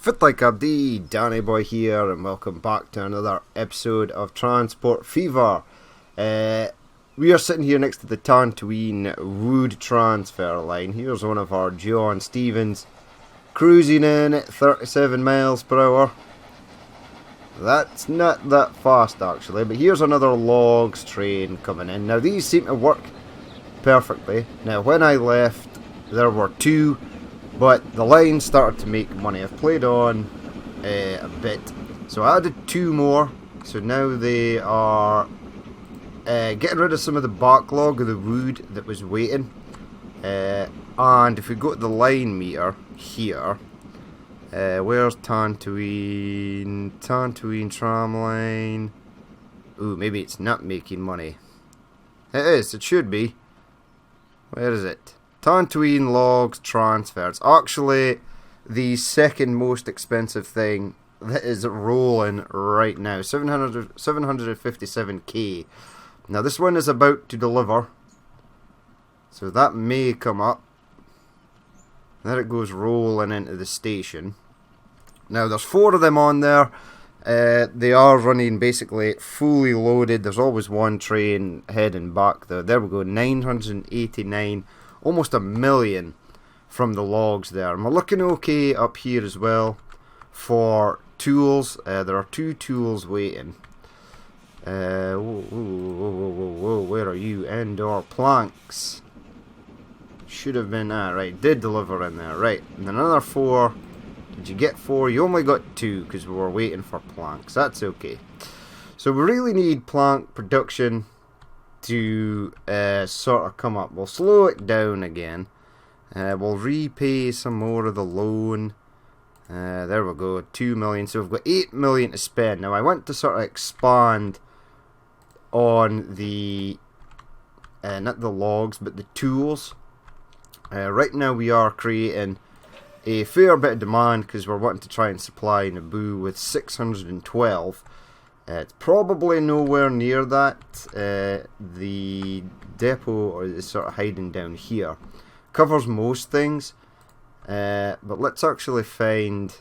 Fit like Abdi, Danny Boy here, and welcome back to another episode of Transport Fever. We are sitting here next to the Tatooine Wood transfer line. Here's one of our John Stevens cruising in at 37 miles per hour. That's not that fast actually, but here's another logs train coming in. Now these seem to work perfectly. Now when I left there were two, but the line started to make money. I've played on a bit, so I added two more. So now they are getting rid of some of the backlog of the wood that was waiting. And if we go to the line meter here, where's Tatooine tram line? Ooh, maybe it's not making money. It is, it should be. Where is it? Tatooine logs transfer. It's actually the second most expensive thing that is rolling right now. 757k. Now this one is about to deliver, so that may come up. Then it goes rolling into the station. Now there's four of them on there. They are running basically fully loaded. There's always one train heading back though. There we go, 989. Almost a million from the logs there. And we're looking okay up here as well for tools. There are two tools waiting. Whoa, where are you? Endor planks. Should have been right. Did deliver in there, right? And then another four. Did you get four? You only got two because we were waiting for planks. That's okay. So we really need plank production to sort of come up. We'll slow it down again. We'll repay some more of the loan. There we go, 2 million. So we've got 8 million to spend. Now I want to sort of expand on the not the logs but the tools. Right now we are creating a fair bit of demand because we're wanting to try and supply Naboo with 612. It's probably nowhere near that. The depot is sort of hiding down here. Covers most things. But let's actually find...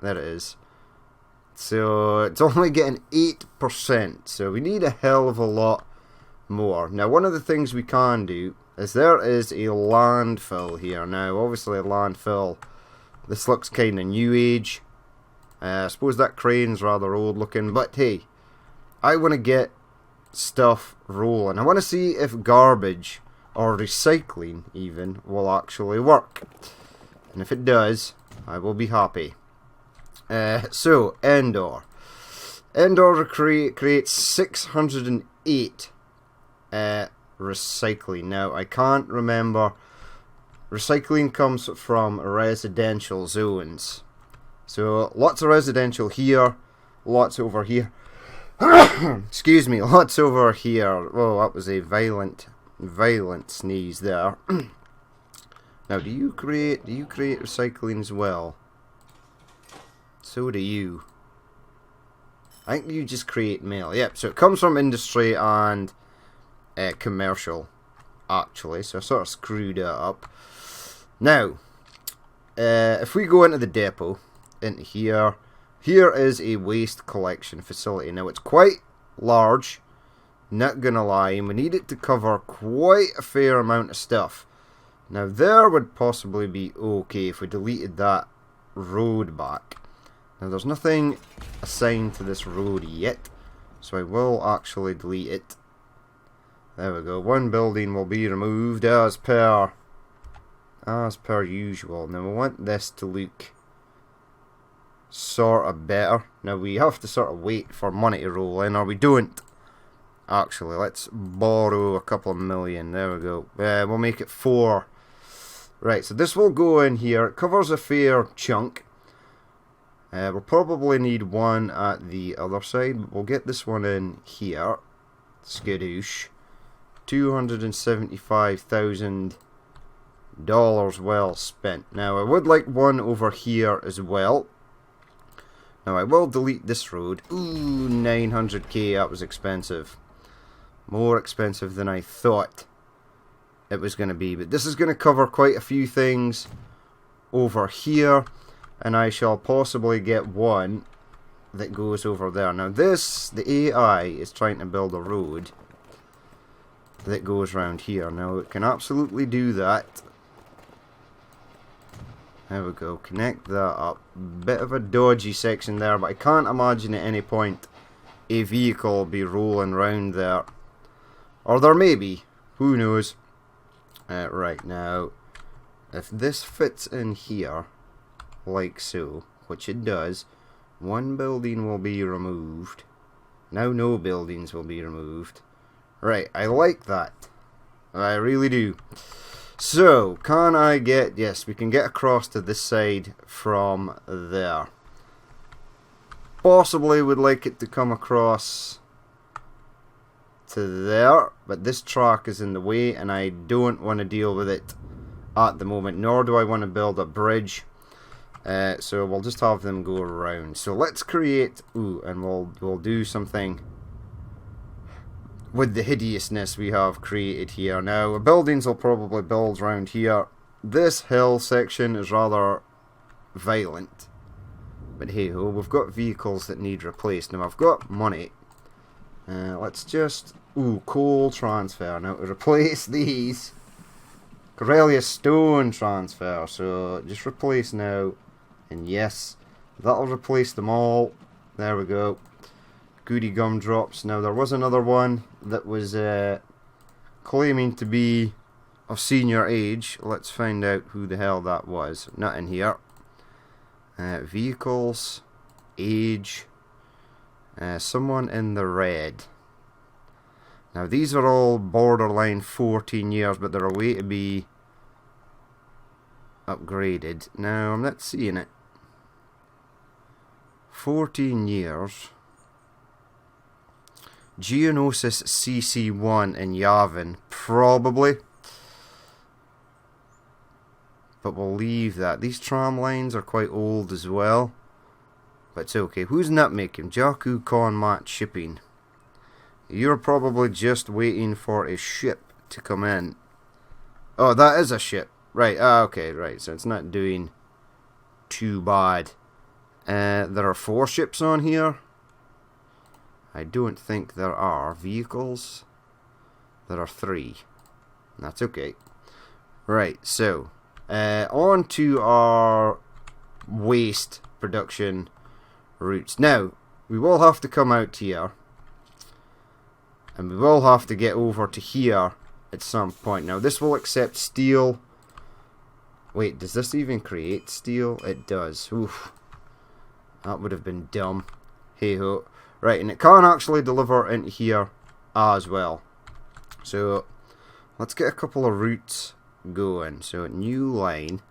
There it is. So it's only getting 8%. So we need a hell of a lot more. Now one of the things we can do is there is a landfill here. Now obviously a landfill. This looks kind of new age. I suppose that crane's rather old looking, but hey, I want to get stuff rolling. I want to see if garbage or recycling even will actually work. And if it does, I will be happy. So, Endor. Endor creates 608 recycling. Now, I can't remember. Recycling comes from residential zones. So lots of residential here, lots over here. Excuse me, lots over here. Oh, that was a violent sneeze there. Now, do you create recycling as well? So do you. I think you just create mail. Yep. So it comes from industry and commercial, actually. So I sort of screwed it up. Now, if we go into the depot. Into here is a waste collection facility. Now it's quite large, not gonna lie, and we need it to cover quite a fair amount of stuff. Now there would possibly be okay if we deleted that road back. Now there's nothing assigned to this road yet, so I will actually delete it. There we go, one building will be removed as per usual. Now we want this to look sort of better. Now we have to sort of wait for money to roll in, or we don't. Actually, let's borrow a couple of million. There we go. We'll make it 4. Right, so this will go in here. It covers a fair chunk. We'll probably need one at the other side, but we'll get this one in here. Skadoosh. $275,000 well spent. Now I would like one over here as well. Now I will delete this road. Ooh, 900k, that was expensive. More expensive than I thought it was going to be. But this is going to cover quite a few things over here. and I shall possibly get one that goes over there. Now this, the AI is trying to build a road that goes around here. Now it can absolutely do that. There we go, connect that up. Bit of a dodgy section there, but I can't imagine at any point a vehicle will be rolling around there. Or there may be, who knows. Right, now, if this fits in here, like so, which it does, one building will be removed. Now no buildings will be removed. Right, I like that. I really do. So, can I get... Yes, we can get across to this side from there. Possibly would like it to come across to there, but this track is in the way and I don't want to deal with it at the moment, nor do I want to build a bridge. So we'll just have them go around. So let's create... Ooh, and we'll do something with the hideousness we have created here. Now, buildings will probably build around here. This hill section is rather violent. But hey ho, we've got vehicles that need replaced. Now, I've got money. Let's just... Ooh, coal transfer. Now, to replace these... Corellia stone transfer. So, just replace now. And yes, that'll replace them all. There we go. Goody gumdrops. Now there was another one that was claiming to be of senior age. Let's find out who the hell that was. Not in here. Vehicles, age, someone in the red. Now these are all borderline 14 years, but they're a way to be upgraded. Now I'm not seeing it. 14 years. Geonosis CC1 in Yavin, probably. But we'll leave that. These tram lines are quite old as well. But it's okay. Who's nutmaking? Jakku Konmat Shipping. You're probably just waiting for a ship to come in. Oh, that is a ship. Right, okay, right. So it's not doing too bad. There are 4 ships on here. I don't think there are vehicles. There are 3. That's okay. Right, so on to our waste production routes. Now, we will have to come out here. And we will have to get over to here at some point. Now, this will accept steel. Wait, does this even create steel? It does. Oof. That would have been dumb. Hey ho. Right, and it can actually deliver into here as well. So, let's get a couple of routes going. So, new line.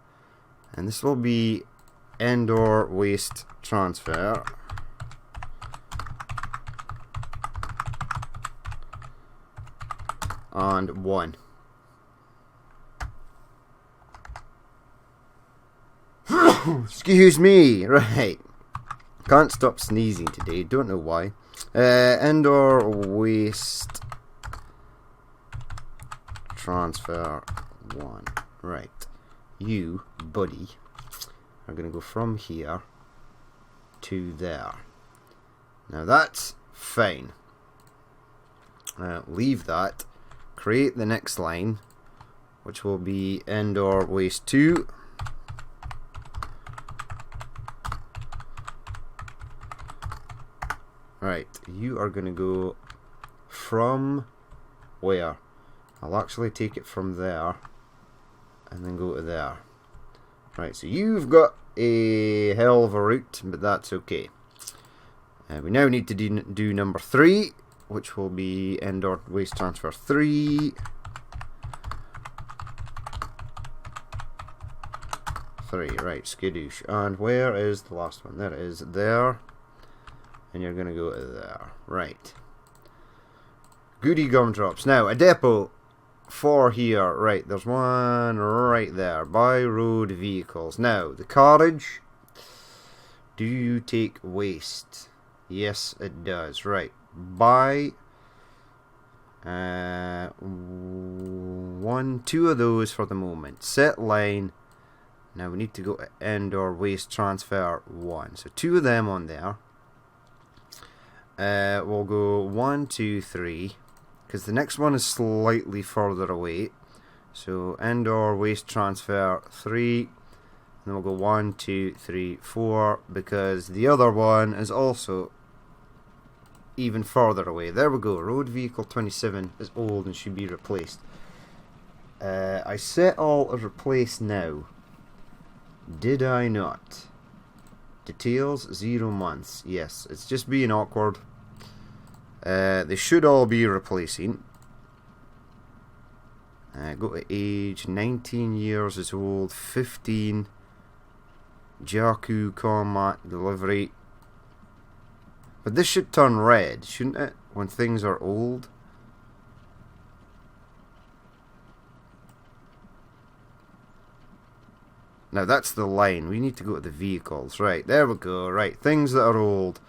And this will be Endor waste transfer. And 1. Excuse me. Right. Can't stop sneezing today, don't know why. Endor waste transfer 1. Right. You, buddy, are going to go from here to there. Now that's fine. Leave that. Create the next line, which will be Endor waste 2. Right, you are going to go from where? I'll actually take it from there and then go to there. Right, so you've got a hell of a route, but that's okay. We now need to do number 3, which will be Endor waste transfer 3. 3, right, skadoosh. And where is the last one? There it is, there. And you're going to go to there. Right. Goody gumdrops. Now, a depot for here. Right, there's one right there. By road vehicles. Now, the carriage. Do you take waste? Yes, it does. Right. Buy 2 of those for the moment. Set line. Now we need to go to indoor waste transfer 1. So 2 of them on there. We'll go 1, 2, 3. Because the next one is slightly further away. So indoor waste transfer 3. And then we'll go 1, 2, 3, 4. Because the other one is also even further away. There we go. Road vehicle 27 is old and should be replaced. I set all as replaced now. Did I not? Details 0 months. Yes, it's just being awkward. They should all be replacing. Go to age. 19 years is old. 15. Jakku combat delivery. But this should turn red, shouldn't it? When things are old. Now that's the line. We need to go to the vehicles. Right, there we go. Right, things that are old.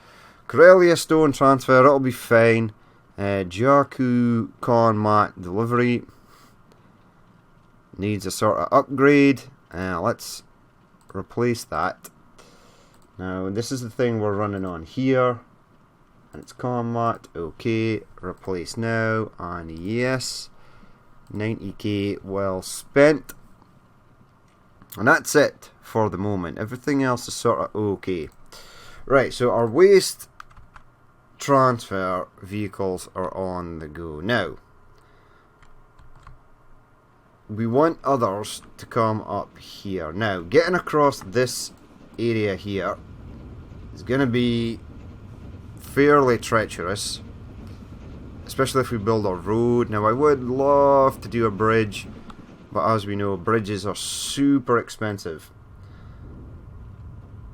Corellia stone transfer, it'll be fine. Jakku combat delivery. Needs a sort of upgrade. Let's replace that. Now this is the thing we're running on here. And it's combat. Okay. Replace now. And yes. 90k well spent. And that's it for the moment. Everything else is sort of okay. Right, so our waste transfer vehicles are on the go. Now, we want others to come up here. Now, getting across this area here is going to be fairly treacherous. Especially if we build a road. Now, I would love to do a bridge. But as we know, bridges are super expensive.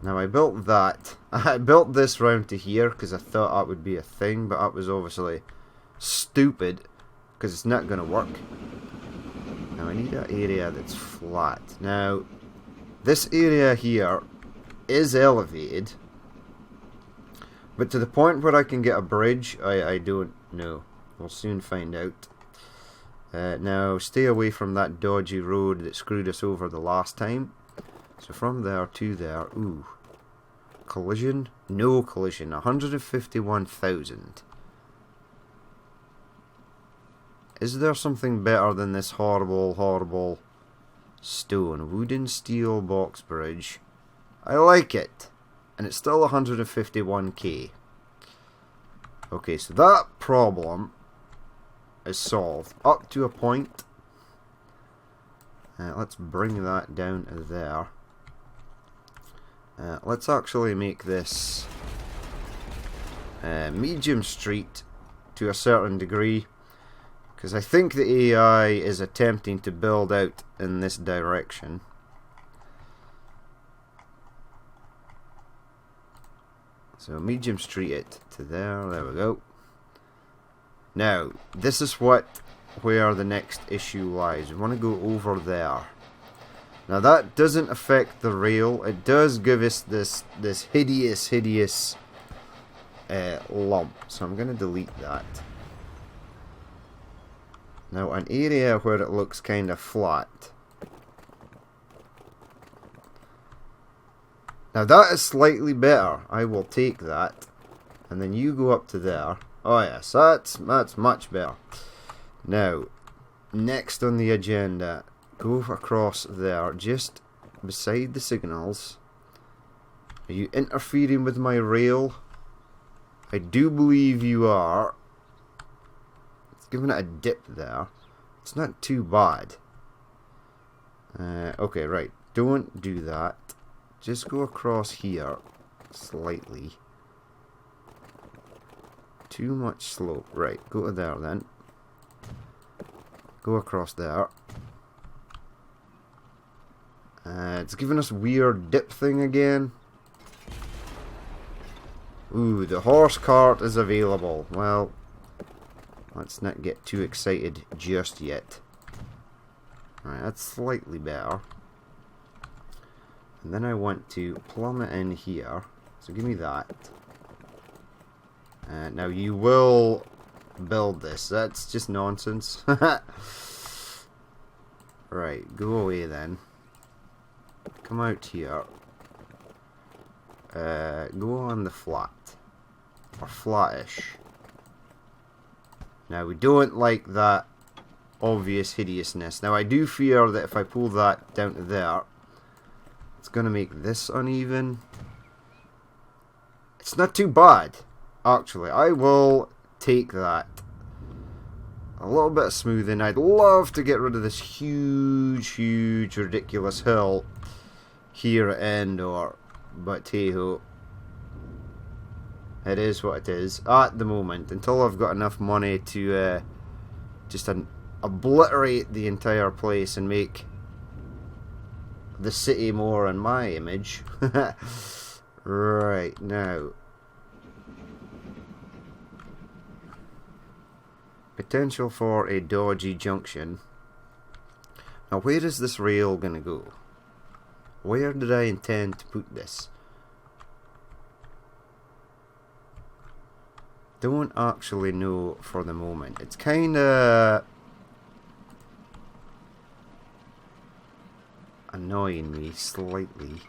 Now I built that. I built this round to here because I thought that would be a thing. But that was obviously stupid because it's not going to work. Now I need an area that's flat. Now this area here is elevated. But to the point where I can get a bridge, I don't know. We'll soon find out. Now, stay away from that dodgy road that screwed us over the last time. So from there to there, ooh. Collision? No collision, 151,000. Is there something better than this horrible, horrible stone? Wooden steel box bridge. I like it. And it's still 151k. Okay, so that problem is solved up to a point. Let's bring that down to there. Let's actually make this medium street to a certain degree, because I think the AI is attempting to build out in this direction. So medium street it to there. There we go. Now, this is where the next issue lies. We want to go over there. Now that doesn't affect the rail. It does give us this hideous lump. So I'm going to delete that. Now an area where it looks kind of flat. Now that is slightly better. I will take that. And then you go up to there. Oh yes, that's much better. Now, next on the agenda, go across there, just beside the signals. Are you interfering with my rail? I do believe you are. It's giving it a dip there. It's not too bad. Okay, right. Don't do that. Just go across here slightly. Too much slope. Right, go to there then. Go across there. It's giving us weird dip thing again. Ooh, the horse cart is available. Well, let's not get too excited just yet. Alright, that's slightly better. And then I want to plumb it in here. So give me that. Now you will build this. That's just nonsense. Right, go away then. come out here. Go on the flat. Or flattish. Now we don't like that obvious hideousness. Now I do fear that if I pull that down to there, it's going to make this uneven. It's not too bad, actually. I will take that. A little bit of smoothing. I'd love to get rid of this huge, ridiculous hill here at Endor. But hey-ho. It is what it is at the moment. Until I've got enough money to just obliterate the entire place and make the city more in my image. Right, now. Potential for a dodgy junction. Now, where is this rail going to go? Where did I intend to put this? Don't actually know for the moment. It's kind of annoying me slightly.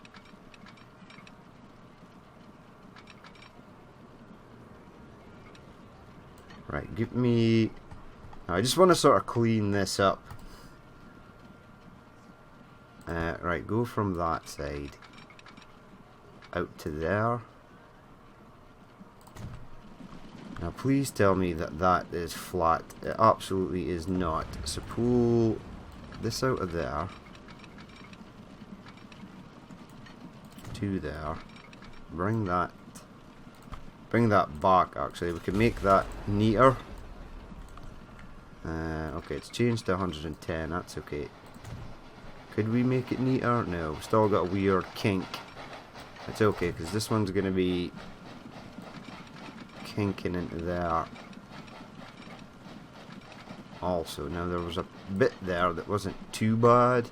Right, give me... I just want to sort of clean this up. Right, go from that side out to there. Now please tell me that that is flat. It absolutely is not. So pull this out of there to there. Bring that back. Actually, we can make that neater. Okay, it's changed to 110. That's okay. Could we make it neater? No, we've still got a weird kink. It's okay, because this one's going to be kinking into there. Also, now there was a bit there that wasn't too bad.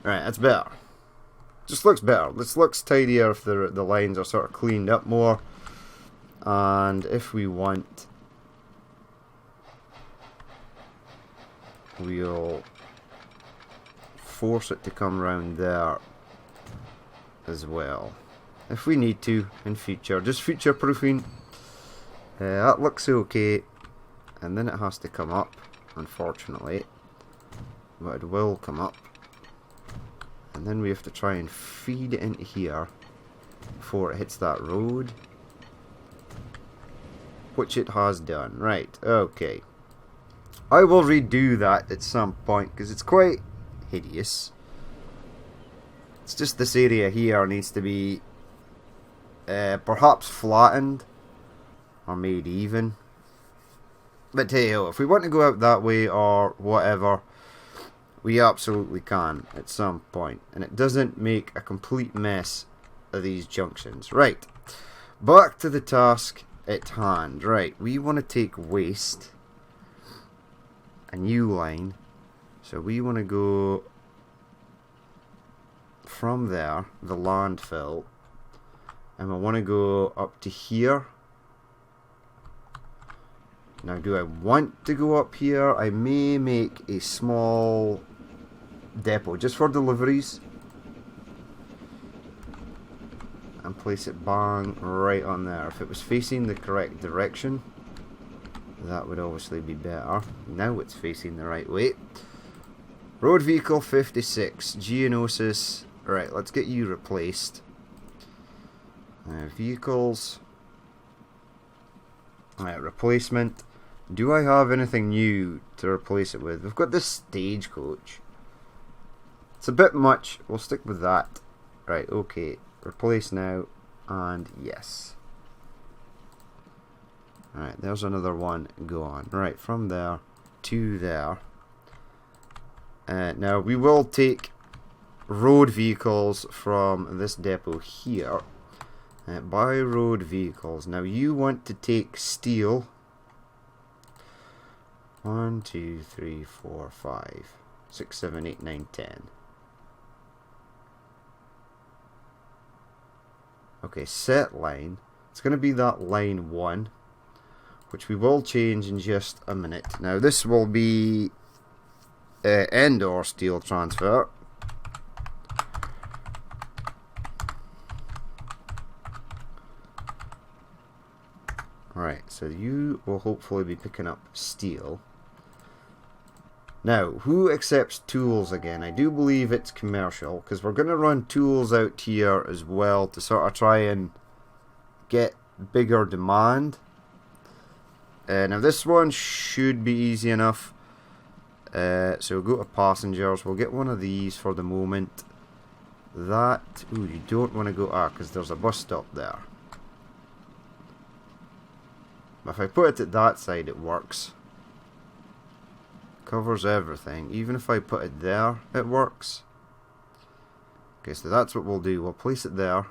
Right, that's better. Just looks better. This looks tidier if the lines are sort of cleaned up more. And if we want, we'll force it to come around there as well. If we need to in future. Just future proofing. That looks okay. And then it has to come up, unfortunately. But it will come up. And then we have to try and feed it into here before it hits that road. Which it has done. Right, okay. I will redo that at some point because it's quite hideous. It's just this area here needs to be perhaps flattened or made even. But hey, if we want to go out that way or whatever, we absolutely can at some point. And it doesn't make a complete mess of these junctions. Right, back to the task at hand. Right, we want to take waste, a new line. So we want to go from there, the landfill, and we want to go up to here. Now, do I want to go up here? I may make a small depot just for deliveries and place it bang right on there. If it was facing the correct direction, that would obviously be better. Now it's facing the right way. Road vehicle 56, Geonosis. Right, let's get you replaced. Vehicles. Alright, replacement. Do I have anything new to replace it with? We've got this stagecoach. It's a bit much. We'll stick with that. Right, okay. Replace now. And yes. Alright, there's another one gone. Right, from there to there. Now, we will take road vehicles from this depot here. Buy road vehicles. Now, you want to take steel. 1, 2, 3, 4, 5, 6, 7, 8, 9, 10. Okay, set line. It's going to be that line 1, which we will change in just a minute. Now, this will be Endor steel transfer. Right, so you will hopefully be picking up steel. Now, who accepts tools again? I do believe it's commercial, because we're going to run tools out here as well to sort of try and get bigger demand. Now this one should be easy enough. So we'll go to passengers. We'll get one of these for the moment. That, ooh, you don't want to go, because there's a bus stop there. If I put it at that side, it works. Covers everything. Even if I put it there, it works. Okay, so that's what we'll do. We'll place it there.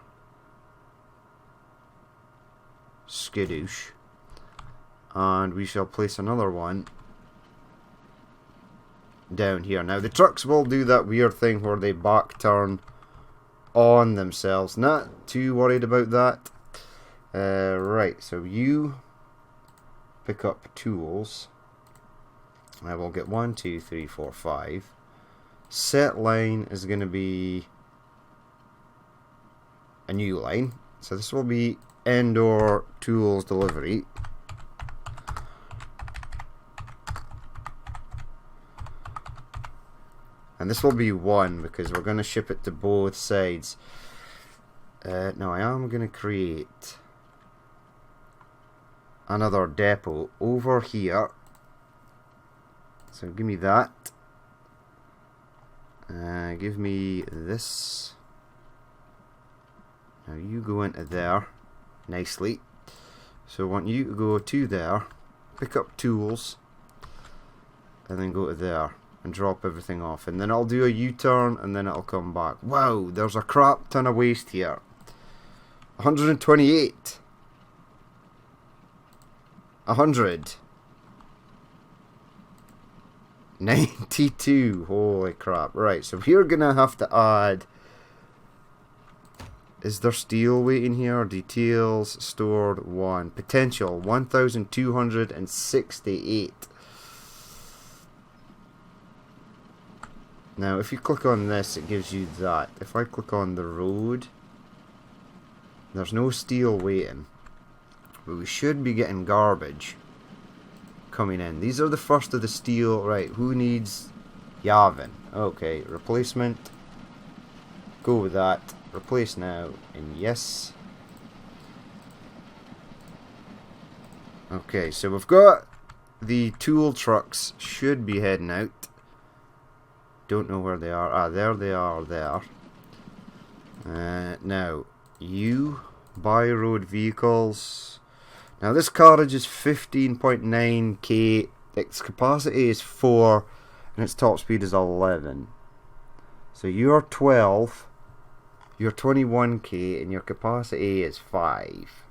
Skidoosh. And we shall place another one down here. Now the trucks will do that weird thing where they back turn on themselves. Not too worried about that. Right, so you pick up tools. I will get 1, 2, 3, 4, 5. Set line is going to be a new line. So this will be Endor Tools Delivery. And this will be 1 because we're going to ship it to both sides. Now I am going to create another depot over here. So give me that. Give me this. Now you go into there nicely. So I want you to go to there, pick up tools, and then go to there and drop everything off. And then I'll do a U-turn and then it'll come back. Wow, there's a crap ton of waste here. 128. 100. 92. Holy crap. Right, so we're gonna have to add. Is there steel waiting here? Details stored 1. Potential 1268. Now if you click on this, it gives you that. If I click on the road, there's no steel waiting, but we should be getting garbage coming in. These are the first of the steel. Right, who needs Yavin? Okay, replacement. Go with that. Replace now, and yes. Okay, so we've got the tool trucks should be heading out. Don't know where they are. Ah, there they are there. Now, you buy road vehicles. Now this carriage is 15.9k, its capacity is 4, and its top speed is 11. So you're 12, you're 21k, and your capacity is 5.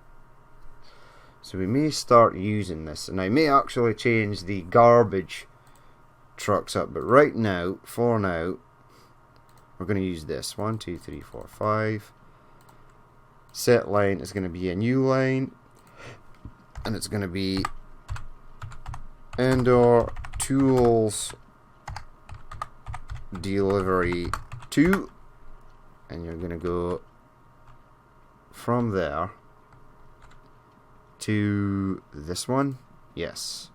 So we may start using this, and I may actually change the garbage trucks up, but right now, for now, we're going to use this. 1, 2, 3, 4, 5. Set line is going to be a new line. And it's going to be Endor Tools Delivery 2. And you're going to go from there to this one. Yes.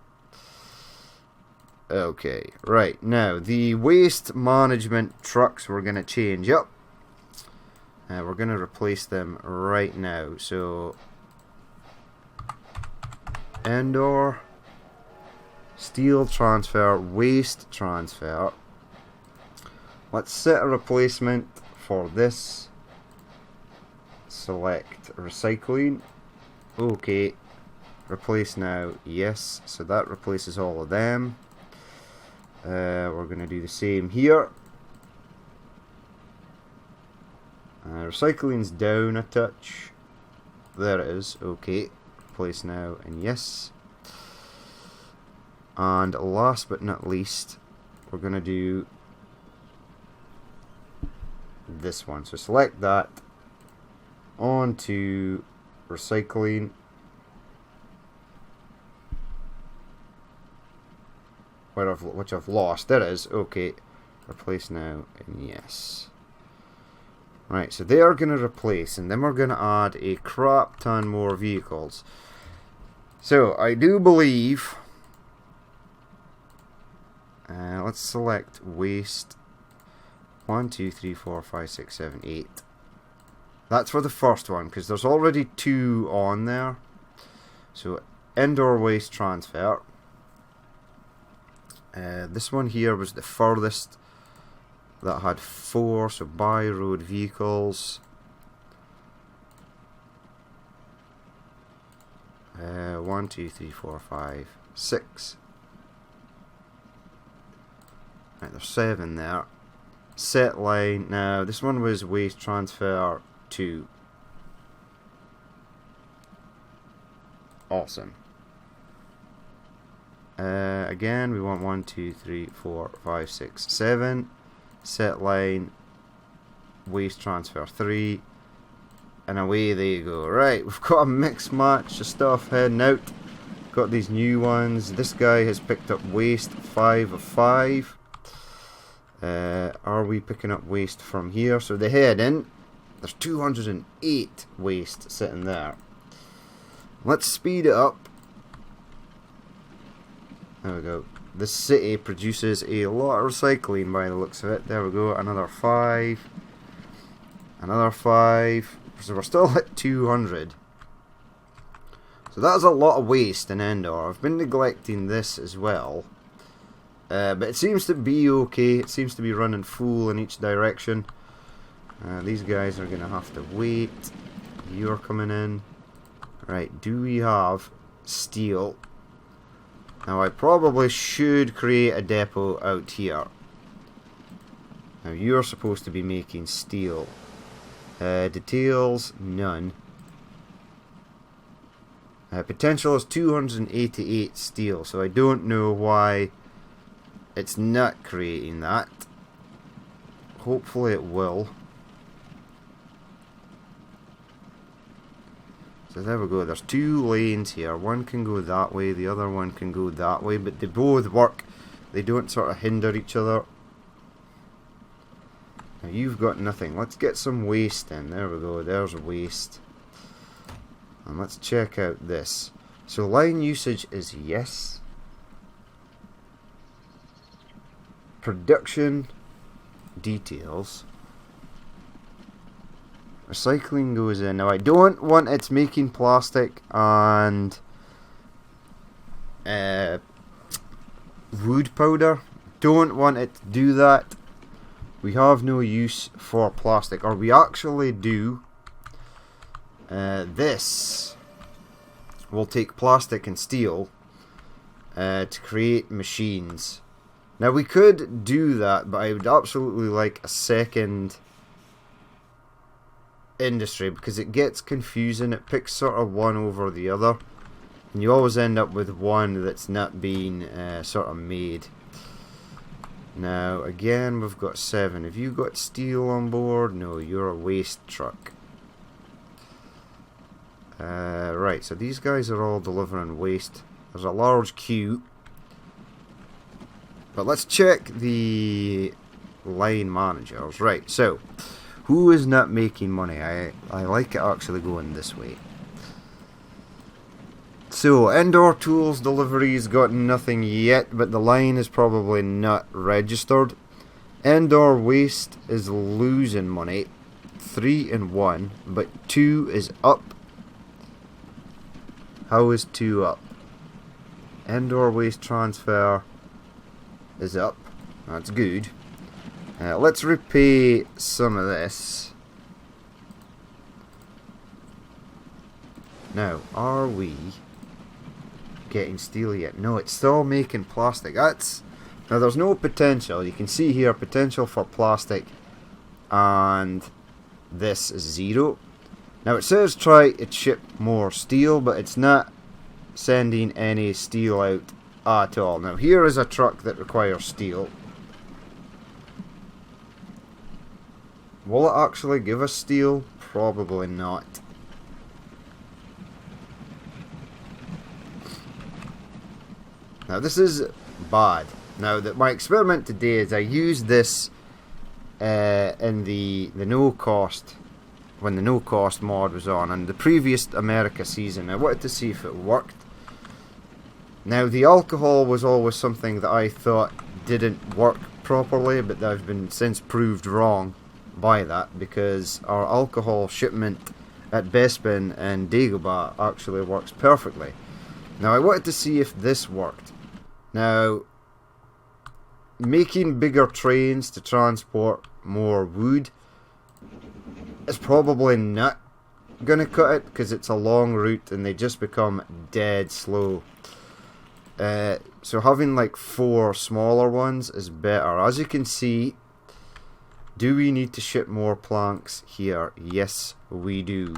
Okay, right. Now, the waste management trucks we're going to change up. We're going to replace them right now. So Endor, steel transfer, waste transfer. Let's set a replacement for this. Select recycling. Okay. Replace now. Yes. So that replaces all of them. We're going to do the same here. Recycling's down a touch. There it is. Okay. Place now, and yes. And last but not least, we're going to do this one. So select that, on to recycling, which I've lost. There it is. Okay, replace now, and yes. Right, so they are going to replace, and then we're going to add a crap ton more vehicles. So, I do believe... let's select waste. 1, 2, 3, 4, 5, 6, 7, 8. That's for the first one, because there's already 2 on there. So, indoor waste transfer. This one here was the furthest that had 4, so by road vehicles. 1, 2, 3, 4, 5, 6. Right, there's 7 there. Set line. Now, this one was waste transfer 2. Awesome. Again, we want 1, 2, 3, 4, 5, 6, 7. Set line. Waste transfer 3. And away they go. Right, we've got a mixed match of stuff heading out. Got these new ones. This guy has picked up waste 5 of 5. Are we picking up waste from here? So they head in. There's 208 waste sitting there. Let's speed it up. There we go. This city produces a lot of recycling by the looks of it. There we go. Another 5. Another 5. So we're still at 200. So that's a lot of waste in Endor. I've been neglecting this as well. But it seems to be okay. It seems to be running full in each direction. These guys are going to have to wait. You're coming in. Right, do we have steel? Now I probably should create a depot out here. Now you're supposed to be making steel. Details, none. Potential is 288 steel, so I don't know why it's not creating that. Hopefully it will. So there we go, there's 2 lanes here. One can go that way, the other one can go that way, but they both work. They don't sort of hinder each other. Now you've got nothing. Let's get some waste in. There we go, there's waste. And let's check out this. So line usage is yes. Production details. Recycling goes in. Now I don't want it making plastic and wood powder. Don't want it to do that. We have no use for plastic, or we actually do. This will take plastic and steel to create machines. Now we could do that, but I would absolutely like a second industry, because it gets confusing. It picks sort of one over the other, and you always end up with one that's not being sort of made. Now again, we've got 7. Have you got steel on board? No, you're a waste truck. Right, so these guys are all delivering waste. There's a large queue. But let's check the line managers. Right, so who is not making money? I like it actually going this way. So, Endor Tools deliveries got nothing yet, but the line is probably not registered. Endor Waste is losing money. 3 and 1, but 2 is up. How is 2 up? Endor Waste Transfer is up. That's good. Let's repay some of this. Now, are we getting steel yet? No, it's still making plastic. That's now, there's no potential. You can see here potential for plastic, and this is 0. Now it says try to ship more steel, but it's not sending any steel out at all. Now here is a truck that requires steel. Will it actually give us steel? Probably not. Now this is bad. Now that my experiment today is I used this in the no cost, when the no cost mod was on, and the previous America season. I wanted to see if it worked. Now, the alcohol was always something that I thought didn't work properly, but I've been since proved wrong by that, because our alcohol shipment at Bespin and Dagobah actually works perfectly. Now, I wanted to see if this worked. Now, making bigger trains to transport more wood is probably not gonna cut it, because it's a long route and they just become dead slow. So having like 4 smaller ones is better. As you can see, do we need to ship more planks here? Yes, we do.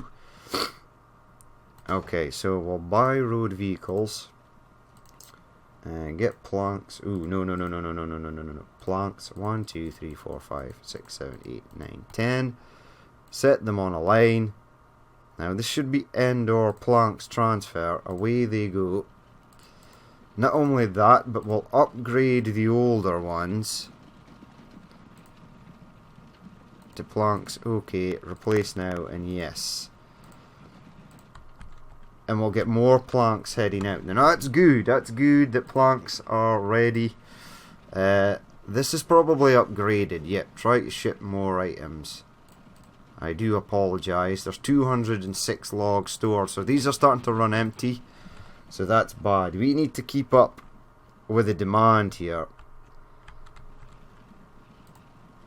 Okay, so we'll buy road vehicles and get planks. Ooh, no. Planks 1, 2, 3, 4, 5, 6, 7, 8, 9, 10. Set them on a line. Now this should be Endor planks transfer. Away they go. Not only that, but we'll upgrade the older ones to planks. Okay, replace now, and yes. And we'll get more planks heading out. Now that's good. That's good that planks are ready. This is probably upgraded. Yep, try to ship more items. I do apologise. There's 206 logs stored, so these are starting to run empty. So that's bad. We need to keep up with the demand here.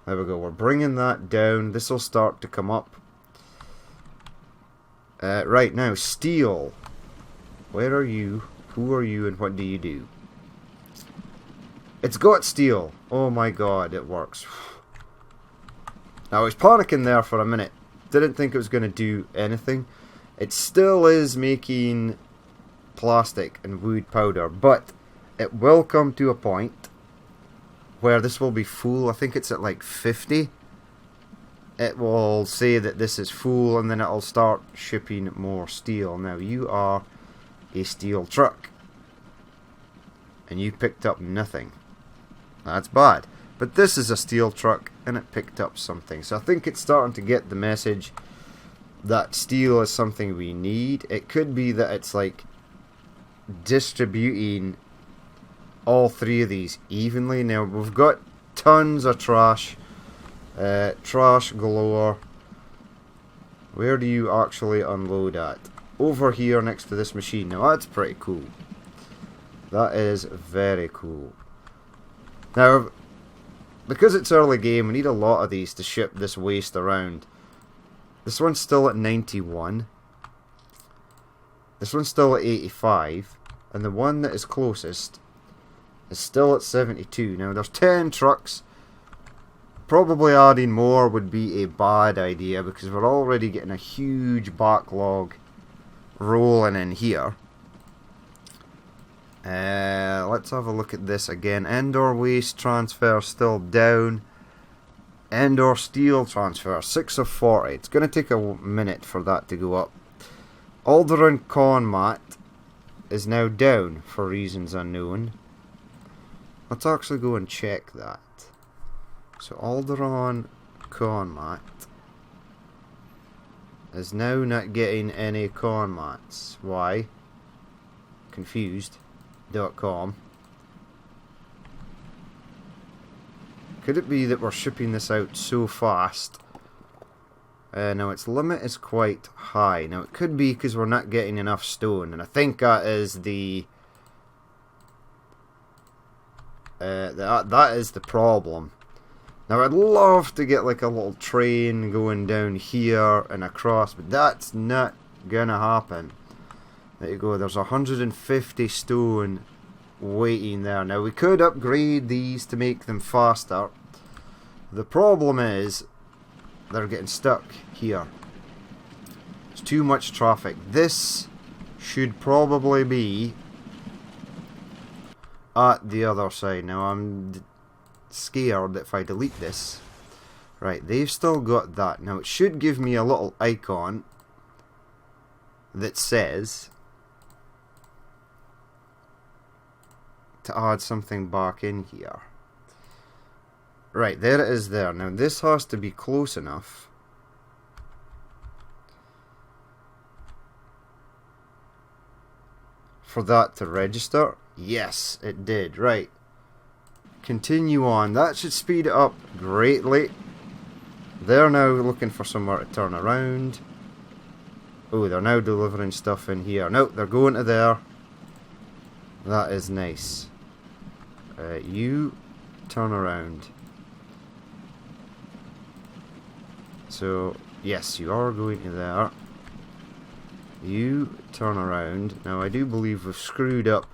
There we go. We're bringing that down. This will start to come up. Right now, steel. Where are you? Who are you and what do you do? It's got steel. Oh my god, it works. Now, I was panicking there for a minute. Didn't think it was going to do anything. It still is making plastic and wood powder, but it will come to a point where this will be full. I think it's at like 50. It will say that this is full, and then it'll start shipping more steel. Now, you are a steel truck, and you picked up nothing. That's bad. But this is a steel truck, and it picked up something. So I think it's starting to get the message that steel is something we need. It could be that it's like distributing all 3 of these evenly. Now, we've got tons of trash. Trash galore. Where do you actually unload at? Over here next to this machine. Now, that's pretty cool. That is very cool. Now, because it's early game, we need a lot of these to ship this waste around. This one's still at 91. This one's still at 85. And the one that is closest is still at 72. Now, there's 10 trucks. Probably adding more would be a bad idea, because we're already getting a huge backlog rolling in here. Let's have a look at this again. Endor waste transfer still down. Endor steel transfer 6 of 40. It's going to take a minute for that to go up. Alderaan Conmat is now down for reasons unknown. Let's actually go and check that. So Alderaan Conmat is now not getting any Conmats. Why? Confused.com. Could it be that we're shipping this out so fast? Now its limit is quite high. Now it could be because we're not getting enough stone, and I think that is the that is the problem. Now I'd love to get like a little train going down here and across, but that's not gonna happen. There you go, there's 150 stone waiting there. Now we could upgrade these to make them faster. The problem is they're getting stuck here. There's too much traffic. This should probably be at the other side. Now I'm scared that if I delete this, right, they've still got that. Now it should give me a little icon that says to add something back in here. Right, there it is there. Now this has to be close enough for that to register. Yes, it did. Right. Continue on. That should speed it up greatly. They're now looking for somewhere to turn around. Oh, they're now delivering stuff in here. No, they're going to there. That is nice. You turn around. So, yes, you are going to there. You turn around. Now, I do believe we've screwed up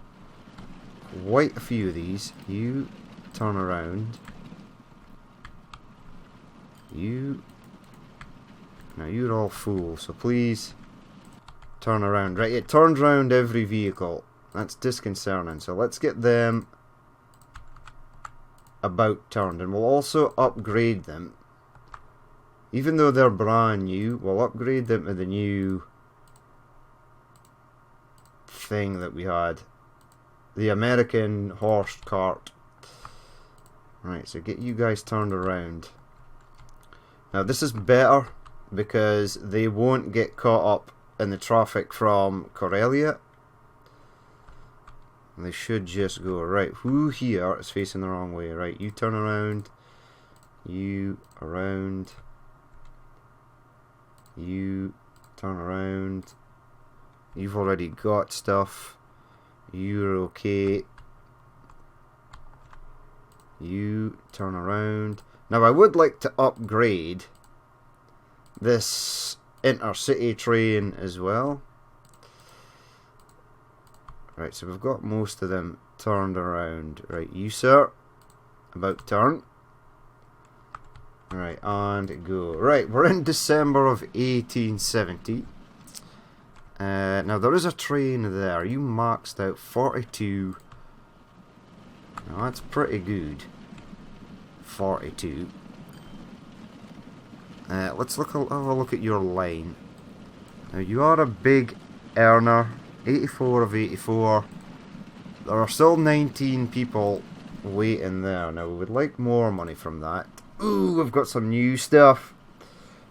quite a few of these. You turn around. You... Now, you're all full, so please turn around. Right, it turns around every vehicle. That's disconcerting. So, let's get them about turned. And we'll also upgrade them. Even though they're brand new, we'll upgrade them to the new thing that we had. The American horse cart. Right, so get you guys turned around. Now this is better because they won't get caught up in the traffic from Corellia. They should just go, right, who here is facing the wrong way? Right, you turn around. You around. You turn around. You've already got stuff. You're okay. You turn around. Now I would like to upgrade this intercity train as well. Right, so we've got most of them turned around. Right, you sir, about turn. Right, and go. Right, we're in December of 1870. Now there is a train there. You maxed out 42. Now that's pretty good. 42. Let's have a look at your line. Now you are a big earner. 84 of 84. There are still 19 people waiting there. Now we would like more money from that. Ooh, we've got some new stuff.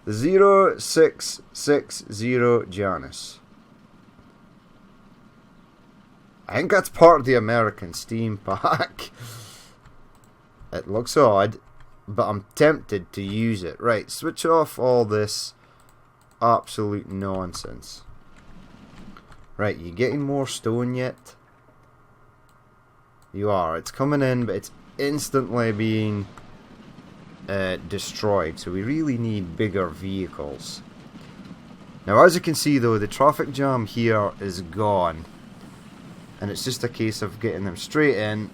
The 0660 Janus. I think that's part of the American Steam Pack. It looks odd, but I'm tempted to use it. Right, switch off all this absolute nonsense. Right, you getting more stone yet? You are. It's coming in, but it's instantly being destroyed. So we really need bigger vehicles. Now, as you can see, though, the traffic jam here is gone. And it's just a case of getting them straight in.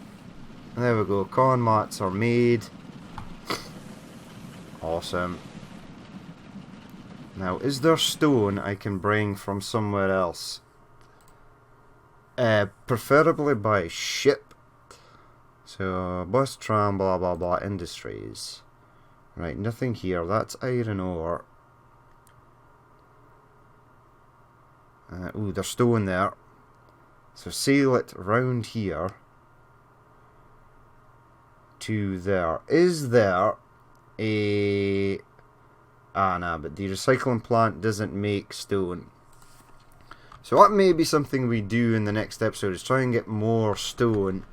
And there we go. Con mats are made. Awesome. Now, is there stone I can bring from somewhere else? Preferably by ship. So, bus, tram, blah, blah, blah, industries. Right, nothing here. That's iron ore. Ooh, there's stone there. So, sail it round here. To there. Is there a... Ah, nah, but the recycling plant doesn't make stone. So that may be something we do in the next episode, is try and get more stone,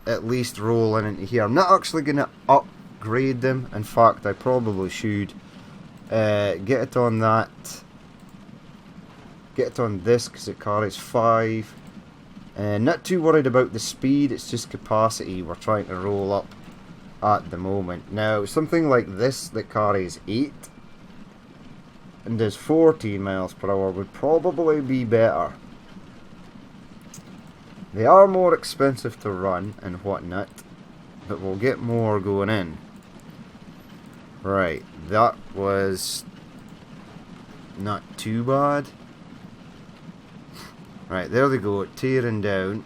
at least rolling into here. I'm not actually going to upgrade them. In fact, I probably should get it on that. Get it on this, because it carries 5. Not too worried about the speed, it's just capacity we're trying to roll up at the moment. Now, something like this that carries 8 and does 14 miles per hour would probably be better. They are more expensive to run and whatnot, but we'll get more going in. Right, that was not too bad. Right, there they go, tearing down.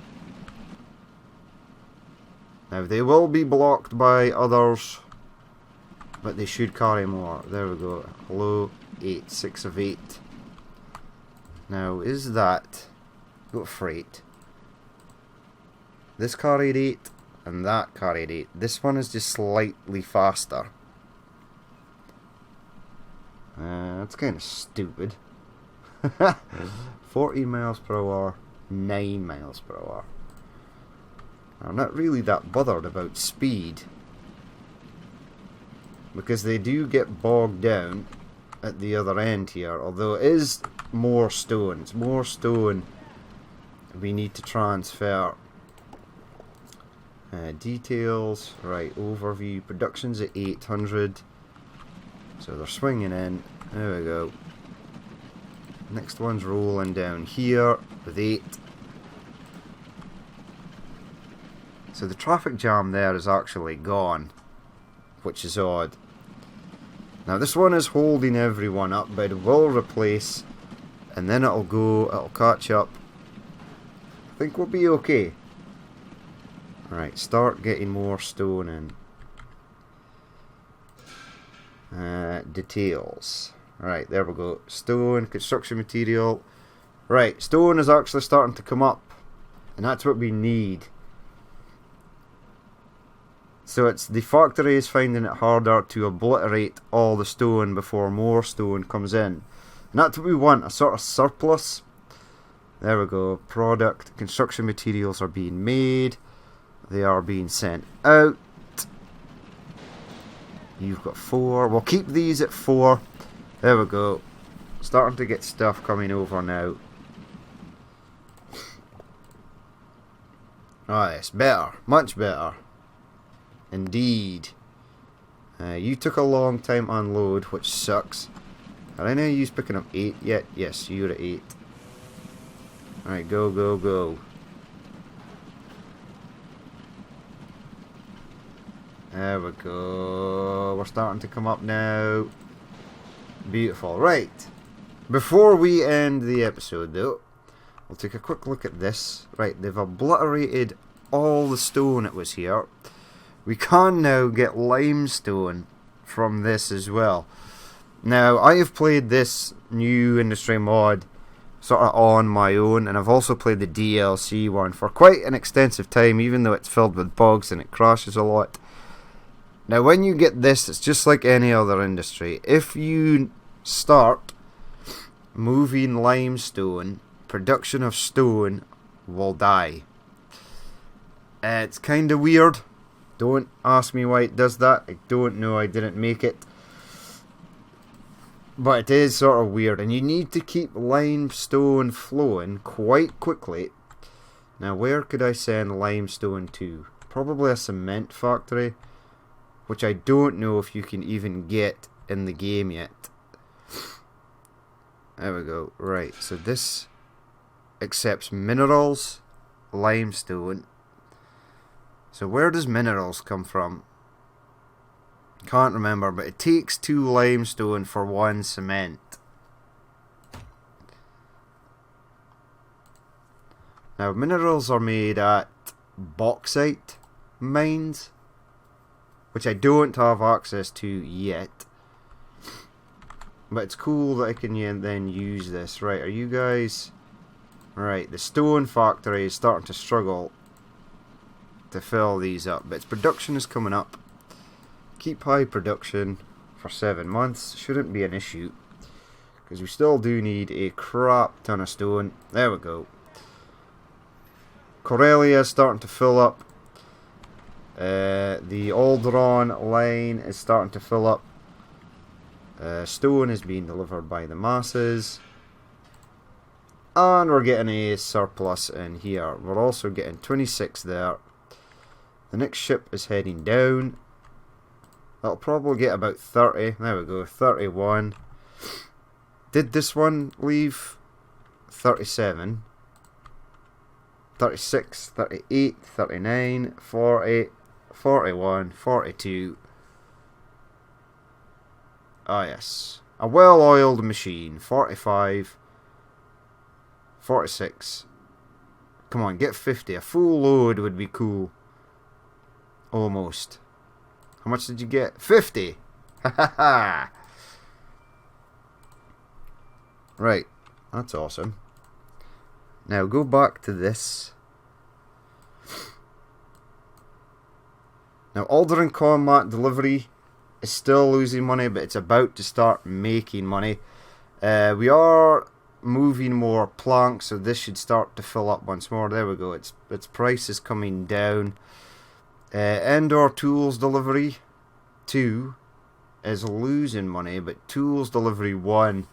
Now they will be blocked by others, but they should carry more. There we go. Hello, 8, 6 of 8. Now, is that... Got freight. This carried 8, and that carried 8. This one is just slightly faster. That's kind of stupid. 40 miles per hour, 9 miles per hour. I'm not really that bothered about speed, because they do get bogged down at the other end here, although it is more stone. It's more stone we need to transfer. Details, right, overview, production's at 800, so they're swinging in. There we go. Next one's rolling down here with 8. So the traffic jam there is actually gone, which is odd. Now this one is holding everyone up, but it will replace, and then it'll catch up. I think we'll be okay. Alright, start getting more stone in. Details. Right, there we go. Stone, construction material. Right, stone is actually starting to come up, and that's what we need. So it's the factory is finding it harder to obliterate all the stone before more stone comes in. And that's what we want, a sort of surplus. There we go. Product, construction materials are being made. They are being sent out. You've got 4. We'll keep these at 4. There we go. Starting to get stuff coming over now. Oh, it's better. Much better. Indeed. You took a long time to unload, which sucks. Are any of you picking up 8 yet? Yes, you're at 8. Alright, go, go, go. There we go. We're starting to come up now. Beautiful. Right. Before we end the episode, though, we'll take a quick look at this. Right, they've obliterated all the stone that was here. We can now get limestone from this as well. Now, I have played this new industry mod sort of on my own, and I've also played the DLC one for quite an extensive time, even though it's filled with bugs and it crashes a lot. Now, when you get this, it's just like any other industry. If you start moving limestone, production of stone will die. It's kind of weird. Don't ask me why it does that. I don't know. I didn't make it. But it is sort of weird. And you need to keep limestone flowing quite quickly. Now, where could I send limestone to? Probably a cement factory, which I don't know if you can even get in the game yet. There we go. Right, so this accepts minerals, limestone. So where does minerals come from? Can't remember, but it takes 2 limestone for 1 cement. Now, minerals are made at bauxite mines, which I don't have access to yet. But it's cool that I can then use this. Right, are you guys... Right, the stone factory is starting to struggle to fill these up, but its production is coming up. Keep high production for 7 months. Shouldn't be an issue, because we still do need a crap ton of stone. There we go. Corellia is starting to fill up. The Alderon line is starting to fill up. Stone is being delivered by the masses. And we're getting a surplus in here. We're also getting 26 there. The next ship is heading down. That'll probably get about 30. There we go, 31. Did this one leave? 37. 36, 38, 39, 40, 41, 42. Ah, yes. A well-oiled machine. 45. 46. Come on, get 50. A full load would be cool. Almost. How much did you get? 50! Ha ha ha! Right. That's awesome. Now go back to this. Now Alderon Combat Delivery is still losing money, but it's about to start making money. We are moving more planks, so this should start to fill up once more. There we go. Its price is coming down. Endor Tools Delivery 2 is losing money, but Tools Delivery 1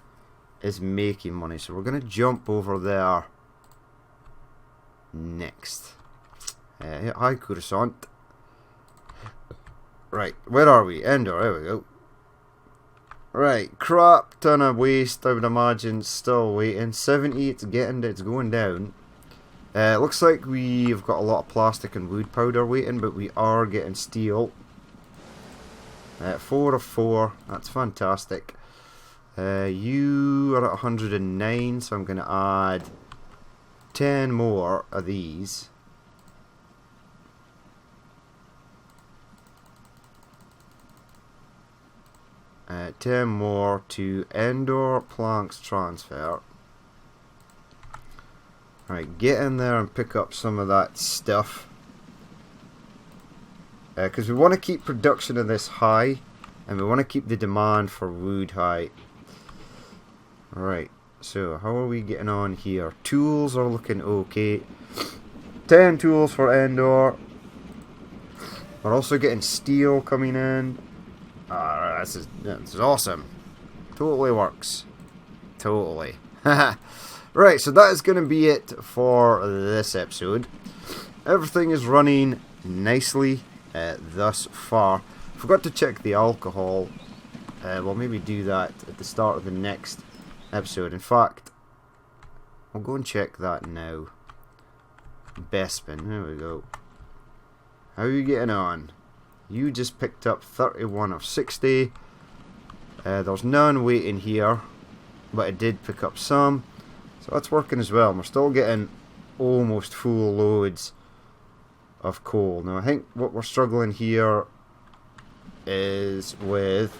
is making money. So we're going to jump over there next. Hi, Coruscant. Right, where are we? Endor, there we go. Right, crap ton of waste, I would imagine, still waiting. 70, it's going down. Looks like we've got a lot of plastic and wood powder waiting, but we are getting steel. 4 of 4, that's fantastic. You are at 109, so I'm going to add 10 more of these. Uh, 10 more to Endor Planks Transfer. Alright, get in there and pick up some of that stuff. Because we want to keep production of this high, and we want to keep the demand for wood high. Alright, so how are we getting on here? Tools are looking okay. 10 tools for Endor. We're also getting steel coming in. This is awesome. Totally works. Totally. Right, so that is going to be it for this episode. Everything is running nicely thus far. Forgot to check the alcohol. We'll maybe do that at the start of the next episode. In fact, I'll go and check that now. Bespin, there we go. How are you getting on? You just picked up 31 of 60. There's none waiting here, but it did pick up some. So that's working as well. We're still getting almost full loads of coal. Now I think what we're struggling here is with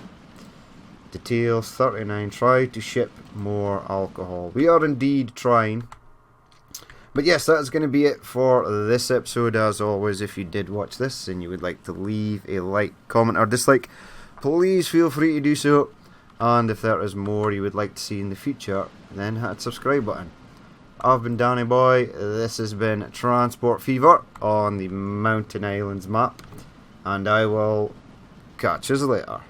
details 39. Try to ship more alcohol. We are indeed trying. But yes, that is going to be it for this episode. As always, if you did watch this and you would like to leave a like, comment or dislike, please feel free to do so. And if there is more you would like to see in the future, then hit the subscribe button. I've been Danny Boy. This has been Transport Fever on the Mountain Islands map. And I will catch you later.